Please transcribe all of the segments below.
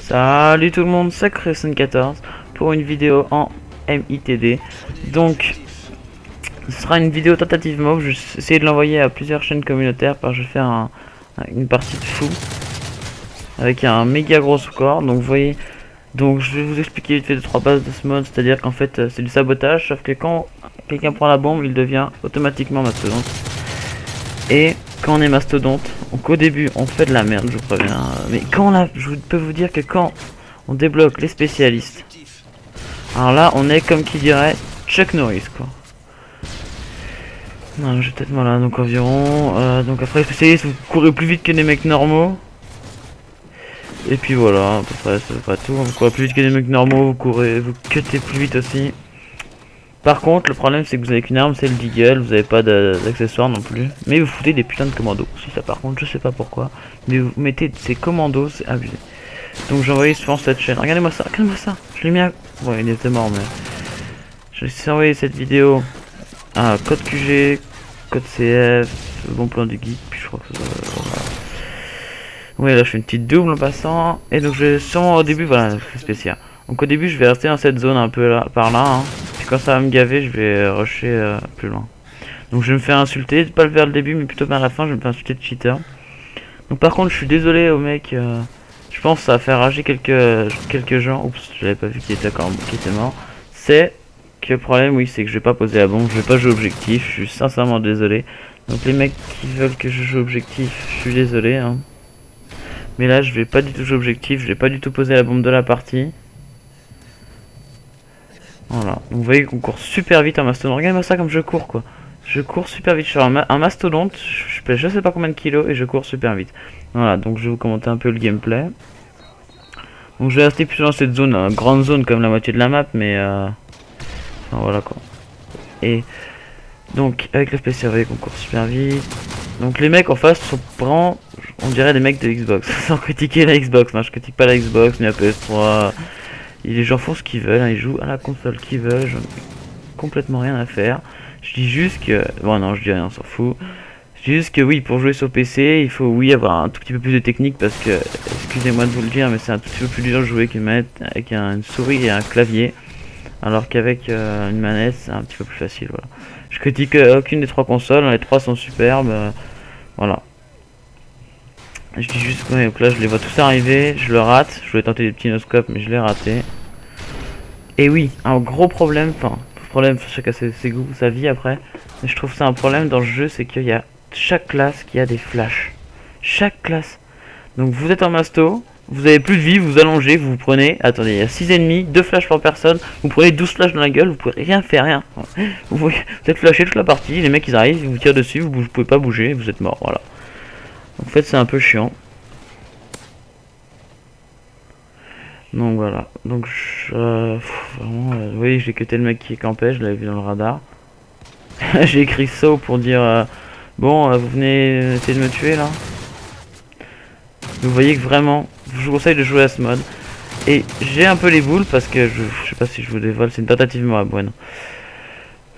Salut tout le monde, c'est Crescent14 pour une vidéo en MITD. Donc, ce sera une vidéo tentative mob. Je vais essayer de l'envoyer à plusieurs chaînes communautaires parce que je vais faire une partie de fou avec un méga gros score. Donc, vous voyez, donc je vais vous expliquer vite fait 2-3 bases de ce mode. C'est-à-dire qu'en fait, c'est du sabotage, sauf que quand quelqu'un prend la bombe, il devient automatiquement mastodonte. Et quand on est mastodonte, donc au début on fait de la merde, je vous préviens. Mais quand là, je peux vous dire que quand on débloque les spécialistes, alors là on est comme qui dirait Chuck Norris quoi. Non, je vais peut-être voilà, donc environ. Donc après les spécialistes, vous courez plus vite que des mecs normaux. Et puis voilà, à peu près c'est pas tout. Vous courez plus vite que des mecs normaux, vous cuttez plus vite aussi. Par contre, le problème c'est que vous avez qu'une arme, c'est le deagle, vous avez pas d'accessoires non plus. Mais vous foutez des putains de commandos. Si ça par contre, je sais pas pourquoi. Mais vous mettez ces commandos, c'est abusé. Donc j'ai envoyé souvent cette chaîne. Regardez-moi ça, regardez-moi ça. Je l'ai mis à... Ouais, il était mort mais... J'ai envoyé cette vidéo à code QG, code CF, le bon plan du geek, puis je crois que ça... Voilà. Ouais, là je fais une petite double en passant. Et donc je vais sûrement au début, voilà, c'est spécial. Donc au début je vais rester dans cette zone un peu là, par là. Hein. Quand ça va me gaver, je vais rusher plus loin. Donc je vais me faire insulter, pas vers le début mais plutôt vers la fin, je vais me faire insulter de cheater. Donc par contre je suis désolé au mec, je pense que ça va faire rager quelques gens. Oups, je l'avais pas vu qui était mort. C'est que le problème oui c'est que je vais pas poser la bombe, je vais pas jouer objectif, je suis sincèrement désolé. Donc les mecs qui veulent que je joue objectif, je suis désolé hein. Mais là je vais pas du tout jouer objectif, je vais pas du tout poser la bombe de la partie. Voilà, donc vous voyez qu'on court super vite en mastodonte. Regardez-moi ça comme je cours quoi. Je cours super vite. Je suis un mastodonte, je pèse je sais pas combien de kilos et je cours super vite. Voilà, donc je vais vous commenter un peu le gameplay. Donc je vais rester plus dans cette zone, grande zone comme la moitié de la map, mais enfin, voilà quoi. Et donc avec le spécial, vous voyez qu'on court super vite. Donc les mecs en face sont vraiment, on dirait des mecs de Xbox. Sans critiquer la Xbox, non je critique pas la Xbox ni la PS3. Et les gens font ce qu'ils veulent, hein, ils jouent à la console qu'ils veulent, j'en ai complètement rien à faire. Je dis juste que... Bon non, je dis rien, on s'en fout. Je dis juste que oui, pour jouer sur PC, il faut oui avoir un tout petit peu plus de technique parce que, excusez-moi de vous le dire, mais c'est un tout petit peu plus dur de jouer qu'une manette avec une souris et un clavier. Alors qu'avec une manette, c'est un petit peu plus facile, voilà. Je critique aucune des trois consoles, hein, les trois sont superbes, voilà. Je dis juste que donc là je les vois tous arriver, je le rate, je voulais tenter des petits no-scopes mais je l'ai raté. Et oui, un gros problème, enfin chacun ses goûts, sa vie après, mais je trouve ça un problème dans le jeu, c'est qu'il y a chaque classe qui a des flashs. Chaque classe. Donc vous êtes en masto, vous avez plus de vie, vous allongez, vous prenez, attendez, il y a 6 ennemis, 2 flashs par personne, vous prenez 12 flashs dans la gueule, vous pouvez rien faire, rien. Vous êtes flashé toute la partie, les mecs ils arrivent, ils vous tirent dessus, vous pouvez pas bouger, vous êtes mort, voilà. En fait c'est un peu chiant. Donc voilà, donc vraiment, oui j'ai cuté le mec qui campait, je l'avais vu dans le radar. J'ai écrit so pour dire bon vous venez essayer de me tuer là. Vous voyez que vraiment, je vous conseille de jouer à ce mode. Et j'ai un peu les boules parce que je sais pas si je vous dévoile, c'est une tentative moi, bueno.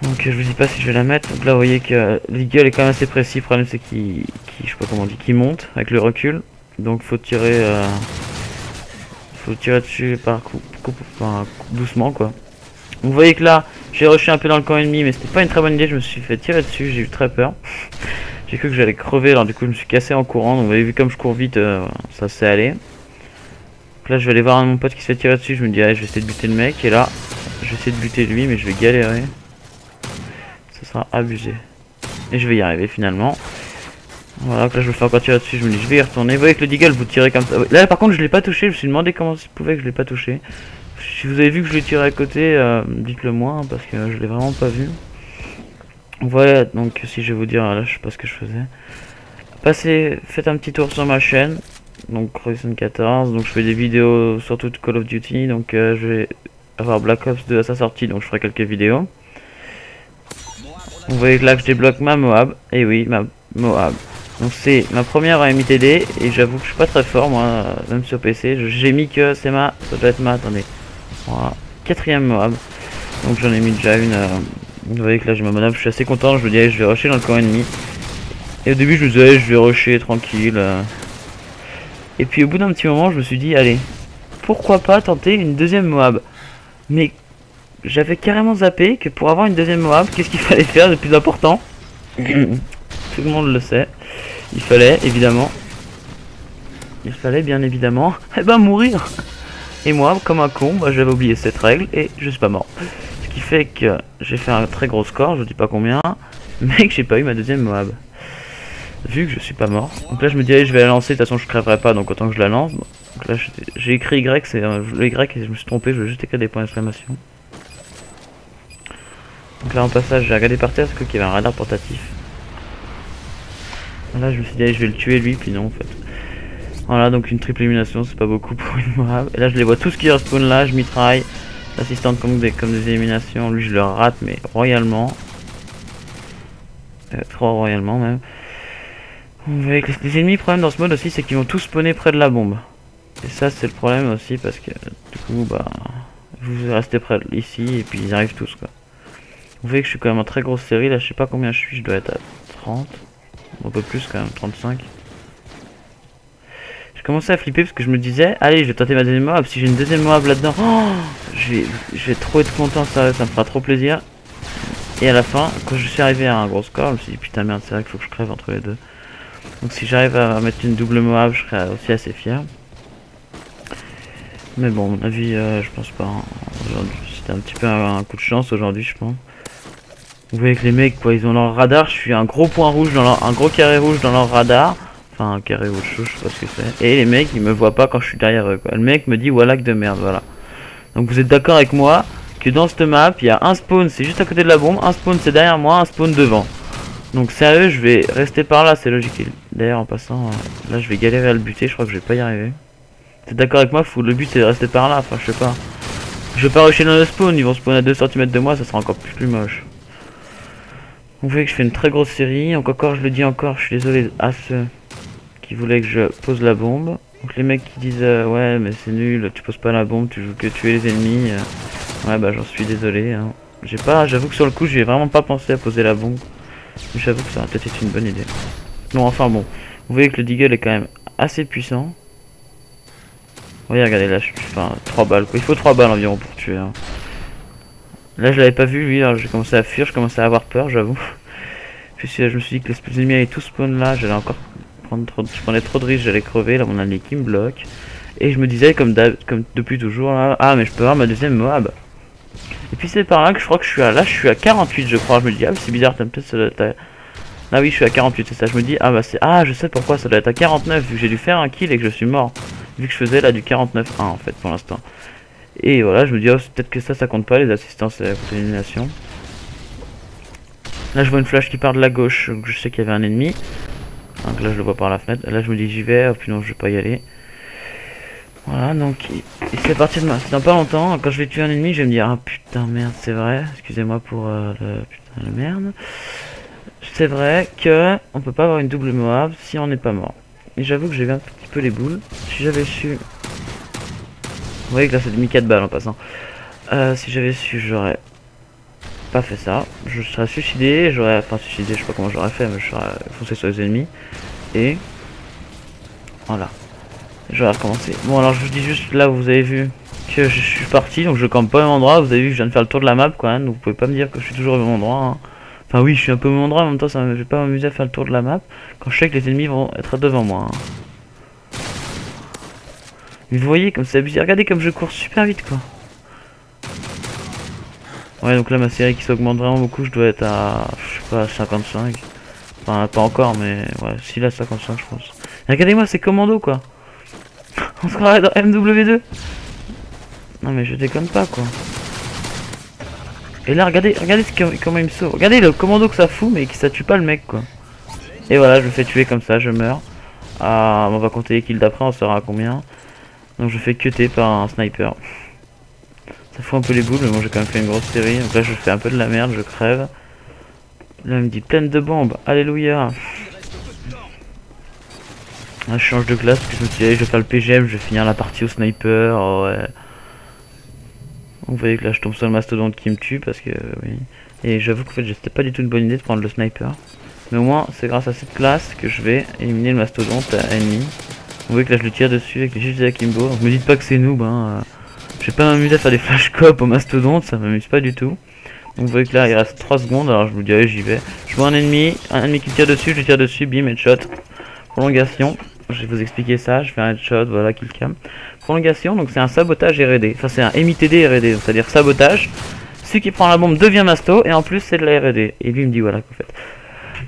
Donc je vous dis pas si je vais la mettre. Donc là vous voyez que l'eagle est quand même assez précis, le problème c'est qu'il je sais pas comment on dit, qu'il monte avec le recul. Donc faut tirer dessus par enfin, doucement quoi. Vous voyez que là j'ai rushé un peu dans le camp ennemi mais c'était pas une très bonne idée, je me suis fait tirer dessus, j'ai eu très peur. J'ai cru que j'allais crever, alors du coup je me suis cassé en courant, donc vous avez vu comme je cours vite, ça s'est allé. Donc là je vais aller voir mon pote qui se fait tirer dessus, je me dis allez je vais essayer de buter le mec, et là je vais essayer de buter lui mais je vais galérer. Ça sera abusé. Et je vais y arriver finalement. Voilà, que là je me fais encore tirer dessus, je me dis je vais y retourner. Vous voyez que le deagle vous tirez comme ça. Là par contre je l'ai pas touché, je me suis demandé comment ça pouvait que je l'ai pas touché. Si vous avez vu que je l'ai tiré à côté, dites-le moi hein, parce que je l'ai vraiment pas vu. Voilà, donc si je vais vous dire, là je sais pas ce que je faisais. Faites un petit tour sur ma chaîne, donc Crescent14, donc je fais des vidéos surtout de Call of Duty, donc je vais avoir Black Ops 2 à sa sortie, donc je ferai quelques vidéos. Vous voyez que là que je débloque ma Moab, et oui, ma Moab. Donc c'est ma première en MITD, et j'avoue que je suis pas très fort moi, même sur PC, j'ai mis que c'est ça doit être attendez, voilà, 4ème Moab, donc j'en ai mis déjà une... Vous voyez que là j'ai ma Moab, je suis assez content, je me dis allez, je vais rusher dans le camp ennemi. Et au début je me disais je vais rusher tranquille. Et puis au bout d'un petit moment je me suis dit allez, pourquoi pas tenter une deuxième Moab. Mais j'avais carrément zappé que pour avoir une deuxième Moab, qu'est-ce qu'il fallait faire de plus important? Tout le monde le sait. Il fallait évidemment, bien évidemment, eh ben mourir. Et moi, comme un con, bah, j'avais oublié cette règle et je suis pas mort. Ce qui fait que j'ai fait un très gros score, je dis pas combien, mais que j'ai pas eu ma deuxième Moab. Vu que je suis pas mort. Donc là je me dis allez, je vais la lancer, de toute façon je crèverai pas, donc autant que je la lance. Bon. Donc là j'ai écrit Y, c'est le Y et je me suis trompé, je vais juste écrire des points d'exclamation. Donc là en passage j'ai regardé par terre parce qu'il y avait un radar portatif. Là je me suis dit allez, je vais le tuer lui, puis non en fait. Voilà, donc une triple élimination, c'est pas beaucoup pour une Moab. Et là je les vois tous qui respawn là, je mitraille. L'assistante comme des éliminations, lui je le rate mais royalement. Trop royalement même. Vous voyez que les ennemis, le problème dans ce mode aussi, c'est qu'ils vont tous spawner près de la bombe. Et ça, c'est le problème aussi parce que du coup, bah, vous restez près ici et puis ils arrivent tous quoi. Vous voyez que je suis quand même en très grosse série là, je sais pas combien je suis, je dois être à 30, un peu plus quand même, 35. J'ai commencé à flipper parce que je me disais, allez, je vais tenter ma deuxième Moab, si j'ai une deuxième Moab là-dedans, oh, je vais trop être content, ça me fera trop plaisir. Et à la fin, quand je suis arrivé à un gros score, je me suis dit putain merde, c'est vrai qu'il faut que je crève entre les deux. Donc si j'arrive à mettre une double Moab, je serais aussi assez fier. Mais bon, à mon avis, je pense pas. Hein. C'était un petit peu un coup de chance aujourd'hui, je pense. Vous voyez que les mecs, quoi, ils ont leur radar. Je suis un gros point rouge dans leur, un gros carré rouge dans leur radar. Enfin, un carré rouge, je sais pas ce que c'est. Et les mecs, ils me voient pas quand je suis derrière eux, quoi. Le mec me dit voilà que de merde, voilà. Donc vous êtes d'accord avec moi que dans cette map, il y a un spawn, c'est juste à côté de la bombe, un spawn c'est derrière moi, un spawn devant. Donc sérieux, je vais rester par là, c'est logique. D'ailleurs en passant, là je vais galérer à le buter, je crois que je vais pas y arriver. T'es d'accord avec moi? Le but c'est de rester par là, enfin je sais pas. Je vais pas rusher dans le spawn, ils vont spawn à 2 cm de moi, ça sera encore plus moche. Vous voyez que je fais une très grosse série, donc encore je le dis encore, je suis désolé à ceux qui voulaient que je pose la bombe. Donc les mecs qui disent ouais mais c'est nul, tu poses pas la bombe, tu joues que tuer les ennemis. Ouais bah j'en suis désolé. Hein. J'avoue que sur le coup j'ai vraiment pas pensé à poser la bombe. J'avoue que ça a peut-être été une bonne idée. Bon, enfin bon. Vous voyez que le Deagle est quand même assez puissant. Oui, regardez là, enfin 3 balles quoi. Il faut 3 balles environ pour tuer. Hein. Là, je l'avais pas vu lui, alors j'ai commencé à fuir, je commençais à avoir peur, j'avoue. Puis je me suis dit que les ennemis allaient tous spawn là, j'allais encore prendre trop, je prenais trop de risques, j'allais crever. Là, mon ami qui me bloque. Et je me disais, comme depuis toujours là, ah, mais je peux avoir ma deuxième Moab. Et puis c'est par là que je crois que je suis à, là je suis à 48 je crois, je me dis ah c'est bizarre, peut-être ça doit être à... Là oui je suis à 48 c'est ça, je me dis ah bah c'est, ah je sais pourquoi ça doit être à 49 vu que j'ai dû faire un kill et que je suis mort. Vu que je faisais là du 49-1 en fait pour l'instant. Et voilà je me dis oh peut-être que ça compte pas les assistances à élimination. Là je vois une flash qui part de la gauche, donc je sais qu'il y avait un ennemi. Donc là je le vois par la fenêtre, là je me dis j'y vais, oh, puis non je vais pas y aller. Voilà, donc il fait partie de moi. C'est dans pas longtemps, quand je vais tuer un ennemi, je vais me dire ah putain merde, c'est vrai. Excusez-moi pour le putain de merde. C'est vrai que on peut pas avoir une double Moab si on n'est pas mort. Et j'avoue que j'ai vu un petit peu les boules. Si j'avais su, vous voyez que là c'est demi 4 balles en passant. Si j'avais su, j'aurais pas fait ça. Je serais suicidé, enfin suicidé, je sais pas comment j'aurais fait, mais je serais foncé sur les ennemis. Et voilà. Je vais recommencer. Bon alors je vous dis juste là vous avez vu que je suis parti, donc je campe pas au même endroit. Vous avez vu que je viens de faire le tour de la map quoi, donc vous pouvez pas me dire que je suis toujours au même endroit. Hein. Enfin oui je suis un peu au même endroit, en même temps je vais pas m'amuser à faire le tour de la map quand je sais que les ennemis vont être devant moi. Hein. Mais vous voyez comme c'est abusé, regardez comme je cours super vite quoi. Ouais donc là ma série qui s'augmente vraiment beaucoup, je dois être à je sais pas 55. Enfin pas encore mais ouais si là 55 je pense. Regardez-moi c'est commando quoi. On se croirait dans MW2. Non mais je déconne pas quoi. Et là regardez comment il me sauve. Regardez le commando que ça fout mais que ça tue pas le mec quoi. Et voilà je le fais tuer comme ça, je meurs. Ah on va compter les kills d'après, on saura à combien. Donc je fais cutter par un sniper. Ça fout un peu les boules mais bon j'ai quand même fait une grosse série. Donc là je fais un peu de la merde, je crève. Là il me dit pleine de bombes, alléluia. Là, je change de classe parce que je me suis dit allez, je vais faire le PGM, je vais finir la partie au sniper. Oh, ouais. Vous voyez que là je tombe sur le mastodonte qui me tue parce que oui. Et j'avoue qu'en fait c'était pas du tout une bonne idée de prendre le sniper. Mais au moins c'est grâce à cette classe que je vais éliminer le mastodonte ennemi. Vous voyez que là je le tire dessus avec les gifs de Akimbo. Donc me dites pas que c'est noob, hein. Je vais pas m'amuser à faire des flash cop au mastodonte, ça m'amuse pas du tout. Donc vous voyez que là il reste 3 secondes, alors je vous dis allez j'y vais. Je vois un ennemi qui tire dessus, je tire dessus, bim, headshot. Prolongation, je vais vous expliquer ça, je fais un headshot, voilà, kill cam. Prolongation, donc c'est un sabotage R&D, enfin c'est un MITD R&D, c'est-à-dire sabotage. Celui qui prend la bombe devient masto, et en plus c'est de la R&D. Et lui il me dit voilà qu'en fait.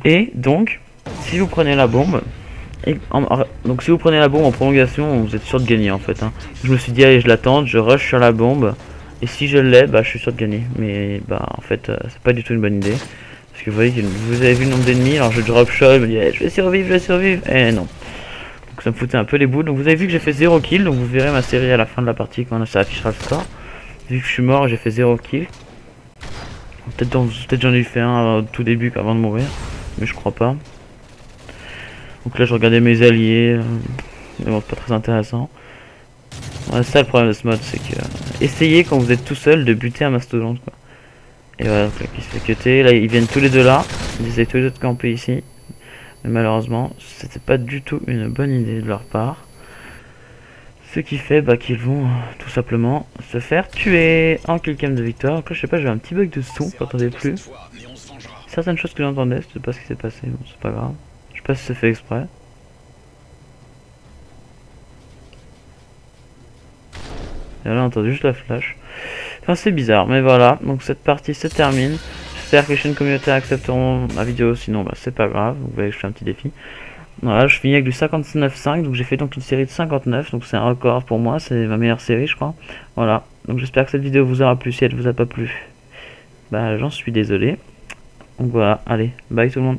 Et donc, si vous prenez la bombe, donc si vous prenez la bombe en prolongation, vous êtes sûr de gagner en fait. Hein. Je me suis dit allez je l'attends, je rush sur la bombe. Et si je l'ai, bah je suis sûr de gagner. Mais bah en fait c'est pas du tout une bonne idée. Parce que vous voyez, vous avez vu le nombre d'ennemis, alors je drop shot, je me dis je vais survivre. Et non. Donc ça me foutait un peu les boules. Donc vous avez vu que j'ai fait 0 kill, donc vous verrez ma série à la fin de la partie quand ça affichera le score. Vu que je suis mort, j'ai fait 0 kill. Peut-être j'en ai fait un au tout début avant de mourir. Mais je crois pas. Donc là je regardais mes alliés. Mais bon c'est pas très intéressant. Ouais, ça le problème de ce mode, c'est que essayez quand vous êtes tout seul de buter un mastodonte quoi. Et voilà, donc là qui se fait cutter, là ils viennent tous les deux là, ils essaient tous les deux de camper ici. Mais malheureusement, c'était pas du tout une bonne idée de leur part. Ce qui fait bah, qu'ils vont tout simplement se faire tuer en killcam de victoire. Donc là je sais pas, j'ai un petit bug de son, j'entendais plus. Certaines choses que j'entendais, je sais pas ce qui s'est passé, bon c'est pas grave. Je sais pas si c'est fait exprès. Et là on entend juste la flash. Enfin c'est bizarre, mais voilà, donc cette partie se termine. J'espère que les chaînes communautaires accepteront ma vidéo, sinon bah c'est pas grave, vous voyez que je fais un petit défi. Voilà, je finis avec du 59.5, donc j'ai fait donc une série de 59, donc c'est un record pour moi, c'est ma meilleure série je crois. Voilà, donc j'espère que cette vidéo vous aura plu, si elle vous a pas plu, bah j'en suis désolé. Donc voilà, allez, bye tout le monde.